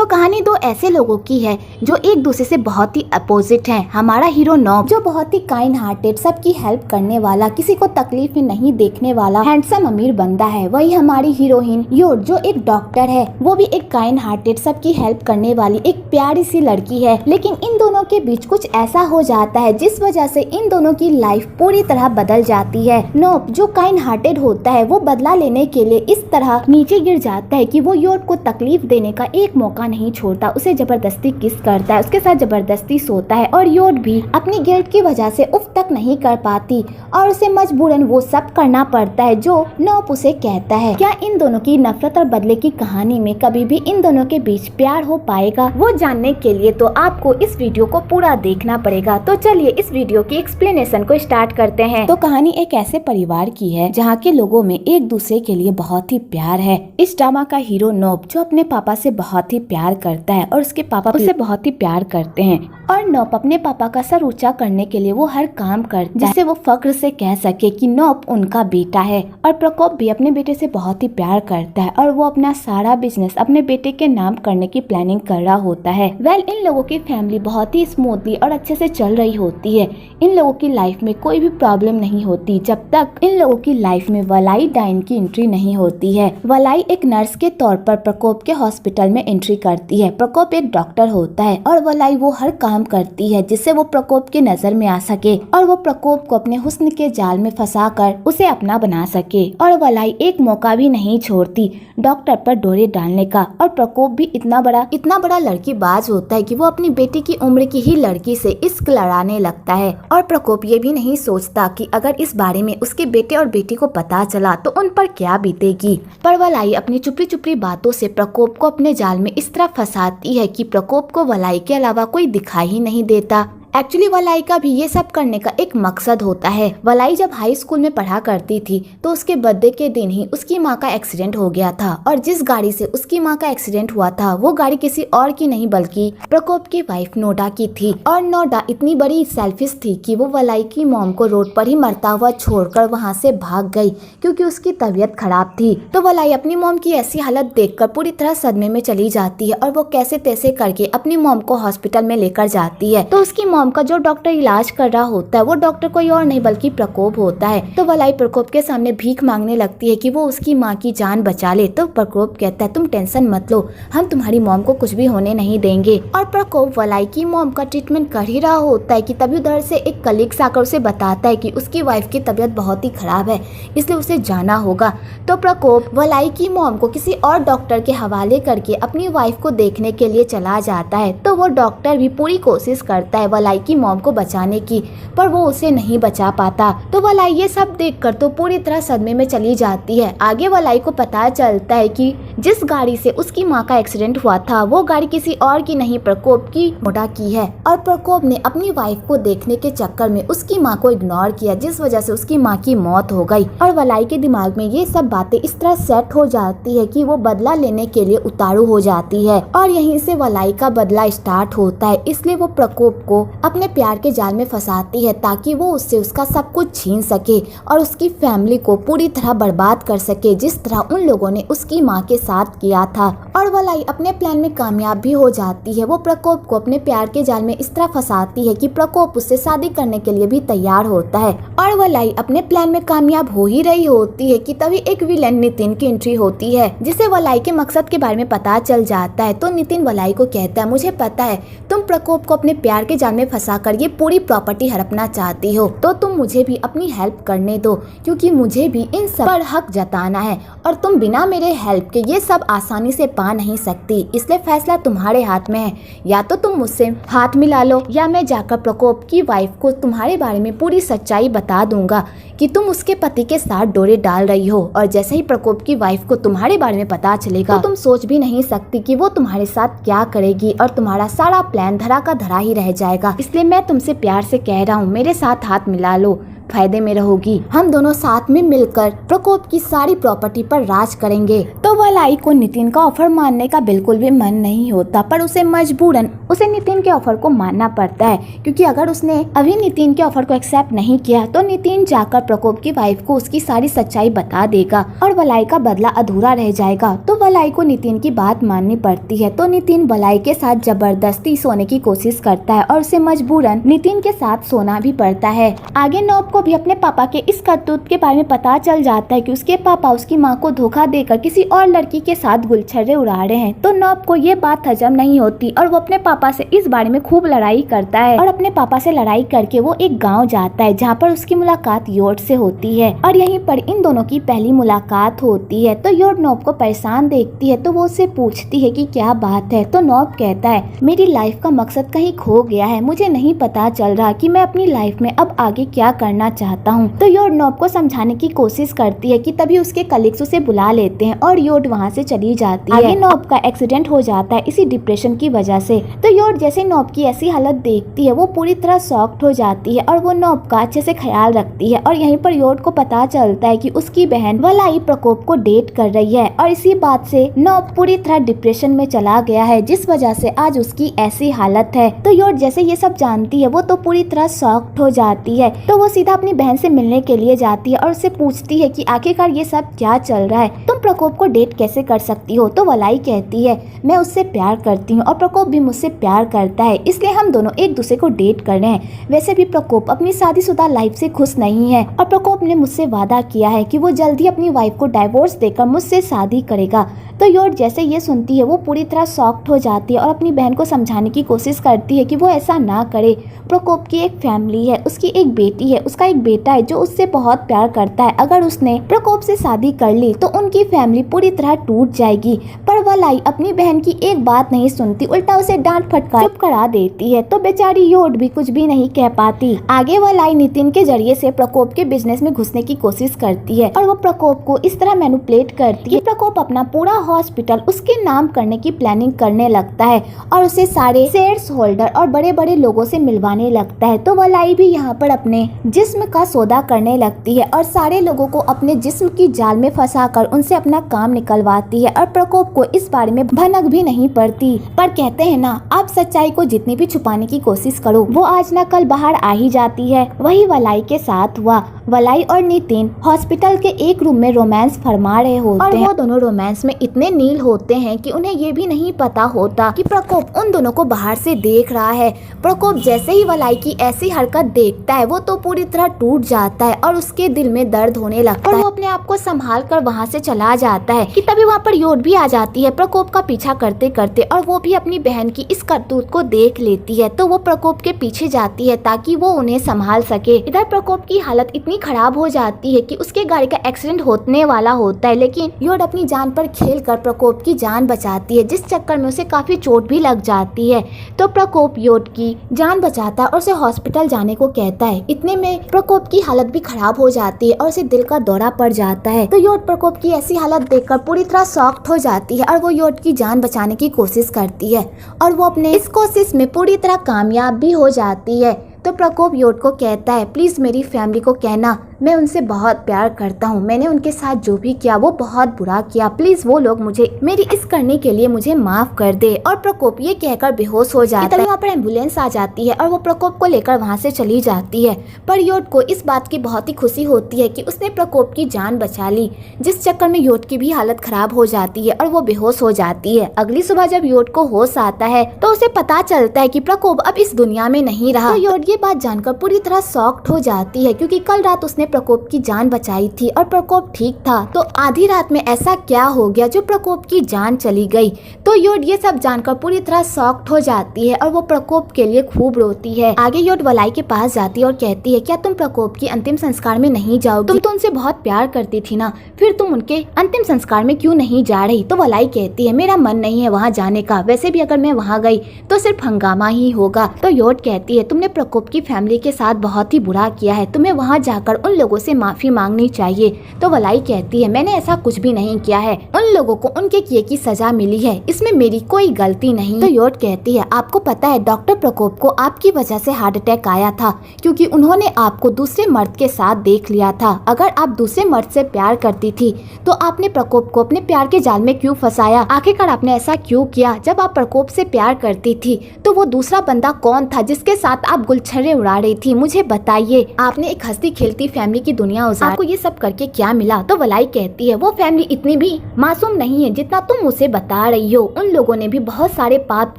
तो कहानी दो ऐसे लोगों की है जो एक दूसरे से बहुत ही अपोजिट हैं। हमारा हीरो नॉब जो बहुत ही काइंड हार्टेड, सबकी हेल्प करने वाला, किसी को तकलीफ में नहीं देखने वाला हैंडसम अमीर बंदा है। वही हमारी हीरोइन योर जो एक डॉक्टर है, वो भी एक काइंड हार्टेड, सबकी हेल्प करने वाली एक प्यारी सी लड़की है। लेकिन इन दोनों के बीच कुछ ऐसा हो जाता है जिस वजह से इन दोनों की लाइफ पूरी तरह बदल जाती है। नॉब जो काइंड हार्टेड होता है, वो बदला लेने के लिए इस तरह नीचे गिर जाता है कि वो योर को तकलीफ देने का एक मौका नहीं छोड़ता, उसे जबरदस्ती किस करता है, उसके साथ जबरदस्ती सोता है और योर भी अपनी गिल्ट की वजह से उफ तक नहीं कर पाती और उसे मजबूरन वो सब करना पड़ता है जो नॉब उसे कहता है। क्या इन दोनों की नफरत और बदले की कहानी में कभी भी इन दोनों के बीच प्यार हो पाएगा, वो जानने के लिए तो आपको इस वीडियो को पूरा देखना पड़ेगा। तो चलिए इस वीडियो की एक्सप्लेनेशन को स्टार्ट करते हैं। तो कहानी एक ऐसे परिवार की है जहाँ के लोगों में एक दूसरे के लिए बहुत ही प्यार है। इस ड्रामा का हीरो नॉब जो अपने पापा से बहुत ही प्यार करता है और उसके पापा उसे बहुत ही प्यार करते हैं और नॉब अपने पापा का सर ऊंचा करने के लिए वो हर काम करता है जिससे वो फख्र से कह सके कि नॉब उनका बेटा है। और प्रकोप भी अपने बेटे से बहुत ही प्यार करता है और वो अपना सारा बिजनेस अपने बेटे के नाम करने की प्लानिंग कर रहा होता है। इन लोगों की फैमिली बहुत ही स्मूथली और अच्छे से चल रही होती है। इन लोगों की लाइफ में कोई भी प्रॉब्लम नहीं होती जब तक इन लोगों की लाइफ में वलाई डाइन की एंट्री नहीं होती है। वलाई एक नर्स के तौर पर प्रकोप के हॉस्पिटल में एंट्री करती है। प्रकोप एक डॉक्टर होता है और वलाई वो हर काम करती है जिससे वो प्रकोप की नजर में आ सके और वो प्रकोप को अपने हुस्न के जाल में फंसाकर उसे अपना बना सके। और वलाई एक मौका भी नहीं छोड़ती डॉक्टर पर डोरे डालने का। और प्रकोप भी इतना बड़ा लड़की बाज होता है कि वो अपनी बेटी की उम्र की ही लड़की से इश्क लड़ाने लगता है। और प्रकोप ये भी नहीं सोचता कि अगर इस बारे में उसके बेटे और बेटी को पता चला तो उन पर क्या बीतेगी। पर वलाई अपनी चुपड़ी बातों से प्रकोप को अपने जाल में इस तरह फंसाती है कि प्रकोप को वलाई के अलावा कोई दिखाई ही नहीं देता। एक्चुअली वलाई का भी ये सब करने का एक मकसद होता है। वलाई जब हाई स्कूल में पढ़ा करती थी तो उसके बर्थडे के दिन ही उसकी माँ का एक्सीडेंट हो गया था और जिस गाड़ी से उसकी माँ का एक्सीडेंट हुआ था वो गाड़ी किसी और की नहीं बल्कि प्रकोप की वाइफ नोडा की थी। और नोडा इतनी बड़ी सेल्फिश थी कि वो वलाई की मॉम को रोड पर ही मरता हुआ छोड़कर वहाँ से भाग गई क्योंकि उसकी तबीयत खराब थी। तो वलाई अपनी मॉम की ऐसी हालत देखकर पूरी तरह सदमे में चली जाती है और वो कैसे तैसे करके अपनी मॉम को हॉस्पिटल में लेकर जाती है। तो उसकी मॉम का जो डॉक्टर इलाज कर रहा होता है वो डॉक्टर कोई और नहीं बल्कि प्रकोप होता है। तो वलाई प्रकोप के सामने भीख मांगने लगती है कि वो उसकी माँ की जान बचा ले। तो प्रकोप कहता है तुम टेंशन मत लो, हम तुम्हारी मॉम को कुछ भी होने नहीं देंगे। और प्रकोप वलाई की मॉम का ट्रीटमेंट कर ही रहा होता है कि तभी उधर से एक कलीग्स आकर उसे बताता है कि उसकी वाइफ की तबीयत बहुत ही खराब है इसलिए उसे जाना होगा। तो प्रकोप वलाई की मॉम को किसी और डॉक्टर के हवाले करके अपनी वाइफ को देखने के लिए चला जाता है। तो वो डॉक्टर भी पूरी कोशिश करता है वलाई की मॉम को बचाने की, पर वो उसे नहीं बचा पाता। तो वलाई ये सब देखकर तो पूरी तरह सदमे में चली जाती है। आगे वलाई को पता चलता है कि जिस गाड़ी से उसकी माँ का एक्सीडेंट हुआ था वो गाड़ी किसी और की नहीं प्रकोप की नोडा की है। और प्रकोप ने अपनी वाइफ को देखने के चक्कर में उसकी माँ को इग्नोर किया जिस वजह से उसकी माँ की मौत हो गई। और वलाई के दिमाग में ये सब बातें इस तरह सेट हो जाती है कि वो बदला लेने के लिए उतारू हो जाती है और यहीं से वलाई का बदला स्टार्ट होता है। इसलिए वो प्रकोप को अपने प्यार के जाल में फंसाती है ताकि वो उससे उसका सब कुछ छीन सके और उसकी फैमिली को पूरी तरह बर्बाद कर सके जिस तरह उन लोगों ने उसकी माँ के साथ किया था। और वलाई अपने प्लान में कामयाब भी हो जाती है। वो प्रकोप को अपने प्यार के जाल में इस तरह फंसाती है कि प्रकोप उससे शादी करने के लिए भी तैयार होता है। और वलाई अपने प्लान में कामयाब हो ही रही होती है कि तभी एक विलेन नितिन की एंट्री होती है जिसे वलाई के मकसद के बारे में पता चल जाता है। तो नितिन वलाई को कहता है मुझे पता है तुम प्रकोप को अपने प्यार के जाल में फंसाकर ये पूरी प्रॉपर्टी हड़पना चाहती हो, तो तुम मुझे भी अपनी हेल्प करने दो क्योंकि मुझे भी इन सब पर हक जताना है और तुम बिना मेरे हेल्प के ये सब आसानी से पा नहीं सकती। इसलिए फैसला तुम्हारे हाथ में है, या तो तुम मुझसे हाथ मिला लो या मैं जाकर प्रकोप की वाइफ को तुम्हारे बारे में पूरी सच्चाई बता दूंगा कि तुम उसके पति के साथ डोरे डाल रही हो। और जैसे ही प्रकोप की वाइफ को तुम्हारे बारे में पता चलेगा तो तुम सोच भी नहीं सकती कि वो तुम्हारे साथ क्या करेगी और तुम्हारा सारा प्लान धरा का धरा ही रह जाएगा। इसलिए मैं तुमसे प्यार से कह रहा हूँ मेरे साथ हाथ मिला लो। फायदे में रहोगी। हम दोनों साथ में मिलकर प्रकोप की सारी प्रॉपर्टी पर राज करेंगे। तो वलाई को नितिन का ऑफर मानने का बिल्कुल भी मन नहीं होता, पर उसे मजबूरन उसे नितिन के ऑफर को मानना पड़ता है, क्योंकि अगर उसने अभी नितिन के ऑफर को एक्सेप्ट नहीं किया तो नितिन जाकर प्रकोप की वाइफ को उसकी सारी सच्चाई बता देगा और वलाई का बदला अधूरा रह जाएगा। तो वलाई को नितिन की बात माननी पड़ती है। तो नितिन वलाई के साथ जबरदस्ती सोने की कोशिश करता है और उसे मजबूरन नितिन के साथ सोना भी पड़ता है। आगे नौब को भी अपने पापा के इस करतूत के बारे में पता चल जाता है कि उसके पापा उसकी माँ को धोखा देकर किसी और लड़की के साथ गुलछर्रे उड़ा रहे हैं। तो नौब को ये बात हजम नहीं होती और वो अपने पापा से इस बारे में खूब लड़ाई करता है और अपने पापा से लड़ाई करके वो एक गांव जाता है जहाँ पर उसकी मुलाकात योड से होती है और यहीं पर इन दोनों की पहली मुलाकात होती है। तो योड नौब को परेशान देखती है तो वो उससे पूछती है कि क्या बात है। तो नौब कहता है, मेरी लाइफ का मकसद कहीं खो गया है, मुझे नहीं पता चल रहा कि मैं अपनी लाइफ में अब आगे क्या करना चाहता हूँ। तो योड नौब को समझाने की कोशिश करती है कि तभी उसके कलीग्स उसे बुला लेते हैं और योड वहाँ से चली जाती है। आगे नौब का एक्सीडेंट हो जाता है इसी डिप्रेशन की वजह से। तो योड जैसे नौब की ऐसी हालत देखती है वो पूरी तरह शॉक्ड हो जाती है और वो नौब का अच्छे से ख्याल रखती है। और यहीं पर योड को पता चलता है कि उसकी बहन वलाई प्रकोप को डेट कर रही है और इसी बात से नौब पूरी तरह डिप्रेशन में चला गया है, जिस वजह से आज उसकी ऐसी हालत है। तो योड जैसे ये सब जानती है वो तो पूरी तरह शॉक्ड हो जाती है। तो वो सीधा अपनी बहन से मिलने के लिए जाती है और उससे पूछती है कि आखिरकार ये सब क्या चल रहा है, तुम प्रकोप को डेट कैसे कर सकती हो। तो वलाई कहती है, मैं उससे प्यार करती हूँ और प्रकोप भी मुझसे प्यार करता है, इसलिए हम दोनों एक दूसरे को डेट कर रहे हैं। वैसे भी प्रकोप अपनी शादीशुदा लाइफ से खुश नहीं है और प्रकोप ने मुझसे वादा किया है कि वो जल्दी अपनी वाइफ को डाइवोर्स देकर मुझसे शादी करेगा। तो योड जैसे ये सुनती है वो पूरी तरह शॉक्ड हो जाती है और अपनी बहन को समझाने की कोशिश करती है कि वो ऐसा ना करे। प्रकोप की एक फैमिली है, उसकी एक बेटी है, उसका एक बेटा है जो उससे बहुत प्यार करता है। अगर उसने प्रकोप से शादी कर ली तो उनकी फैमिली पूरी तरह टूट जाएगी। पर वलाई अपनी बहन की एक बात नहीं सुनती, उल्टा उसे डांट फटकार चुप करा देती है। तो बेचारी योड भी कुछ भी नहीं कह पाती। आगे वलाई नितिन के जरिए से प्रकोप के बिजनेस में घुसने की कोशिश करती है और वो प्रकोप को इस तरह मैनिपुलेट करती है कि प्रकोप अपना पूरा हॉस्पिटल उसके नाम करने की प्लानिंग करने लगता है और उसे सारे शेयर्स होल्डर और बड़े बड़े लोगों से मिलवाने लगता है। तो वलाई भी यहाँ पर अपने जिस्म का सौदा करने लगती है और सारे लोगों को अपने जिस्म की जाल में फंसाकर उनसे अपना काम निकलवाती है और प्रकोप को इस बारे में भनक भी नहीं पड़ती। पर कहते हैं ना, आप सच्चाई को जितनी भी छुपाने की कोशिश करो वो आज ना कल बाहर आ ही जाती है। वही वलाई के साथ हुआ। वलाई और नितिन हॉस्पिटल के एक रूम में रोमांस फरमा रहे होते हैं और वो दोनों रोमांस में इतने नील होते हैं कि उन्हें ये भी नहीं पता होता कि प्रकोप उन दोनों को बाहर से देख रहा है। प्रकोप जैसे ही वलाई की ऐसी हरकत देखता है वो तो पूरी तरह टूट जाता है और उसके दिल में दर्द होने लगता है और वो अपने आप को संभाल कर वहाँ से चला जाता है कि तभी वहाँ पर योड भी आ जाती है प्रकोप का पीछा करते करते और वो भी अपनी बहन की इस करतूत को देख लेती है। तो वो प्रकोप के पीछे जाती है ताकि वो उन्हें संभाल सके। इधर प्रकोप की हालत इतनी खराब हो जाती है कि उसके गाड़ी का एक्सीडेंट होने वाला होता है, लेकिन योड अपनी जान पर खेलकर प्रकोप की जान बचाती है, जिस चक्कर में उसे काफी चोट भी लग जाती है। तो प्रकोप योड की जान बचाता है और उसे हॉस्पिटल जाने को कहता है। इतने में प्रकोप की हालत भी खराब हो जाती है और उसे दिल का दौरा पड़ जाता है। तो योड प्रकोप की ऐसी हालत देखकर पूरी तरह शॉक्ड हो जाती है और वो योड की जान बचाने की कोशिश करती है और वो अपने इस कोशिश में पूरी तरह कामयाब भी हो जाती है। तो प्रकोप योड को कहता है, प्लीज मेरी फैमिली को कहना मैं उनसे बहुत प्यार करता हूँ, मैंने उनके साथ जो भी किया वो बहुत बुरा किया, प्लीज वो लोग मुझे मेरी इस करने के लिए मुझे माफ कर दे। और प्रकोप ये कहकर बेहोश हो जाता है। वहाँ पर एम्बुलेंस आ जाती है और वो प्रकोप को लेकर वहाँ से चली जाती है। पर योड को इस बात की बहुत ही खुशी होती है कि उसने प्रकोप की जान बचा ली, जिस चक्कर में योड की भी हालत खराब हो जाती है और वो बेहोश हो जाती है। अगली सुबह जब योड को होश आता है तो उसे पता चलता है कि प्रकोप अब इस दुनिया में नहीं रहा। तो योड ये बात जानकर पूरी तरह शॉक्ड हो जाती है, क्योंकि कल रात उसने प्रकोप की जान बचाई थी और प्रकोप ठीक था। तो आधी रात में ऐसा क्या हो गया जो प्रकोप की जान चली गई। तो योड ये सब जानकर पूरी तरह शॉक्ड हो जाती है और वो प्रकोप के लिए खूब रोती है। आगे योड वलाई के पास जाती है और कहती है, क्या तुम प्रकोप की अंतिम संस्कार में नहीं जाओगी? तुम तो उनसे बहुत प्यार करती थी ना, फिर तुम उनके अंतिम संस्कार में क्यों नहीं जा रही? तो वलाई कहती है, मेरा मन नहीं है वहाँ जाने का, वैसे भी अगर मैं वहाँ गई तो सिर्फ हंगामा ही होगा। तो योड कहती है, तुमने प्रकोप की फैमिली के साथ बहुत ही बुरा किया है, तुम्हें वहाँ जाकर उन लोगों से माफी मांगनी चाहिए। तो वलाई कहती है मैंने ऐसा कुछ भी नहीं किया है, उन लोगों को उनके किए की सजा मिली है, इसमें मेरी कोई गलती नहीं। तो योट कहती है आपको पता है डॉक्टर प्रकोप को आपकी वजह से हार्ट अटैक आया था, क्योंकि उन्होंने आपको दूसरे मर्द के साथ देख लिया था। अगर आप दूसरे मर्द से प्यार करती थी तो आपने प्रकोप को अपने प्यार के जाल में क्यों फंसाया? आखिरकार आपने ऐसा क्यों किया? जब आप प्रकोप से प्यार करती थी तो वो दूसरा बंदा कौन था जिसके साथ आप गुलछर्रे उड़ा रही थी? मुझे बताइए। आपने एक हंसती खेलती फैमिली की दुनिया उजाड़, आपको ये सब करके क्या मिला? तो वलाई कहती है वो फैमिली इतनी भी मासूम नहीं है जितना तुम मुझे बता रही हो। उन लोगों ने भी बहुत सारे पाप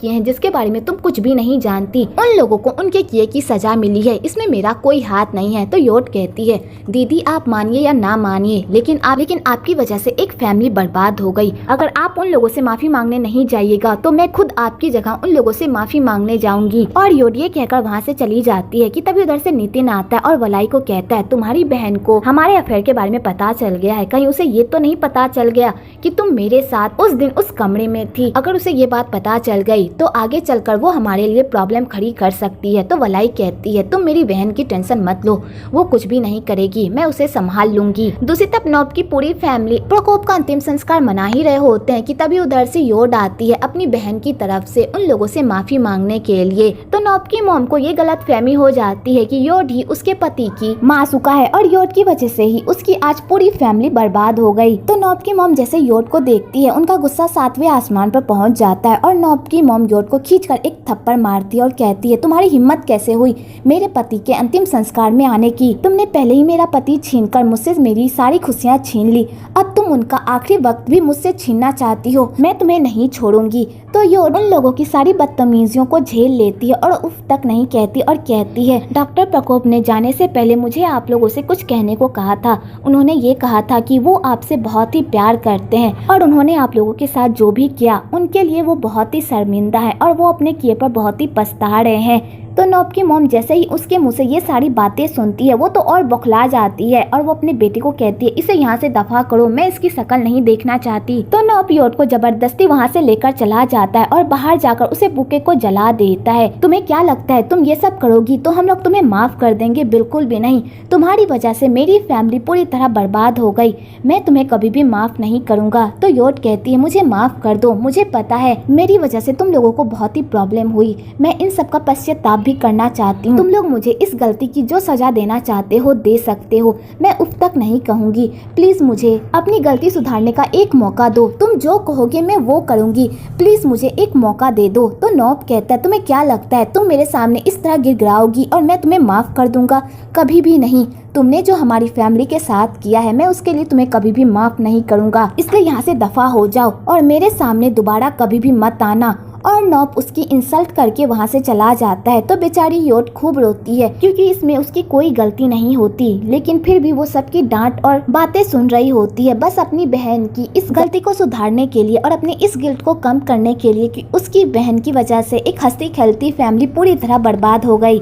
किए हैं जिसके बारे में तुम कुछ भी नहीं जानती। उन लोगों को उनके किए की सजा मिली है, इसमें मेरा कोई हाथ नहीं है। तो योट कहती है दीदी आप मानिए या ना मानिए, लेकिन आपकी वजह से एक फैमिली बर्बाद हो गई। अगर आप उन लोगों से माफी मांगने नहीं जाइएगा तो मैं खुद आपकी जगह उन लोगों से माफी मांगने जाऊंगी। और योट ये कहकर वहाँ से चली जाती है कि तभी उधर से नितिन आता है और वलाई को कहता है तुम्हारी बहन को हमारे अफेयर के बारे में पता चल गया है, कहीं उसे ये तो नहीं पता चल गया कि तुम मेरे साथ उस दिन उस कमरे में थी? अगर उसे ये बात पता चल गई तो आगे चलकर वो हमारे लिए प्रॉब्लम खड़ी कर सकती है। तो वलाई कहती है तुम मेरी बहन की टेंशन मत लो, वो कुछ भी नहीं करेगी, मैं उसे संभाल लूंगी। दूसरी तरफ नॉब की पूरी फैमिली प्रकोप का अंतिम संस्कार मना ही रहे होते हैं कि तभी उधर से योट आती है अपनी बहन की तरफ से उन लोगों से माफी मांगने के लिए। तो नॉब की मॉम को ये गलत फहमी हो जाती है कि योट ही उसके पति की माँ चुका है और योट की वजह से ही उसकी आज पूरी फैमिली बर्बाद हो गई। तो नॉब की मॉम जैसे योट को देखती है उनका गुस्सा 7वें आसमान पर पहुंच जाता है और नॉब की मॉम योट को खींचकर एक थप्पड़ मारती है और कहती है तुम्हारी हिम्मत कैसे हुई मेरे पति के अंतिम संस्कार में आने की? तुमने पहले ही मेरा पति छीनकर मुझसे मेरी सारी खुशियाँ छीन ली, अब तुम उनका आखिरी वक्त भी मुझसे छीनना चाहती हो, मैं तुम्हें नहीं छोड़ूंगी। तो योट उन लोगों की सारी बदतमीजियों को झेल लेती है और उफ तक नहीं कहती और कहती है डॉक्टर प्रकोप ने जाने से पहले मुझे आप लोगों से कुछ कहने को कहा था। उन्होंने ये कहा था कि वो आपसे बहुत ही प्यार करते हैं और उन्होंने आप लोगों के साथ जो भी किया उनके लिए वो बहुत ही शर्मिंदा है और वो अपने किए पर बहुत ही पछता रहे हैं। तो नॉब की मॉम जैसे ही उसके मुंह से ये सारी बातें सुनती है वो तो और बौखला जाती है और वो अपने बेटे को कहती है इसे यहाँ से दफा करो, मैं इसकी शक्ल नहीं देखना चाहती। तो नॉब योट को जबरदस्ती वहाँ से लेकर चला जाता है और बाहर जाकर उसे बुके को जला देता है। तुम्हें क्या लगता है तुम ये सब करोगी तो हम लोग तुम्हें माफ कर देंगे? बिल्कुल भी नहीं, तुम्हारी वजह से मेरी फैमिली पूरी तरह बर्बाद हो गई, मैं तुम्हें कभी भी माफ नहीं करूँगा। तो योट कहती है मुझे माफ कर दो, मुझे पता है मेरी वजह से तुम लोगों को बहुत ही प्रॉब्लम हुई, मैं इन सब का पश्चाताप भी करना चाहती हूँ। तुम लोग मुझे इस गलती की जो सजा देना चाहते हो दे सकते हो, मैं उफ तक नहीं कहूँगी। प्लीज मुझे अपनी गलती सुधारने का एक मौका दो, तुम जो कहोगे मैं वो करूँगी, प्लीज मुझे एक मौका दे दो। तो नॉब कहता है तुम्हें क्या लगता है तुम मेरे सामने इस तरह गिड़गिड़ाओगी और मैं तुम्हें माफ कर दूंगा? कभी भी नहीं। तुमने जो हमारी फैमिली के साथ किया है मैं उसके लिए तुम्हें कभी भी माफ नहीं करूँगा, इसलिए यहाँ से दफा हो जाओ और मेरे सामने दोबारा कभी भी मत आना। और नॉब उसकी इंसल्ट करके वहाँ से चला जाता है। तो बेचारी योट खूब रोती है क्योंकि इसमें उसकी कोई गलती नहीं होती, लेकिन फिर भी वो सबकी डांट और बातें सुन रही होती है बस अपनी बहन की इस गलती को सुधारने के लिए और अपने इस गिल्ट को कम करने के लिए कि उसकी बहन की वजह से एक हंसती खेलती फैमिली पूरी तरह बर्बाद हो गई।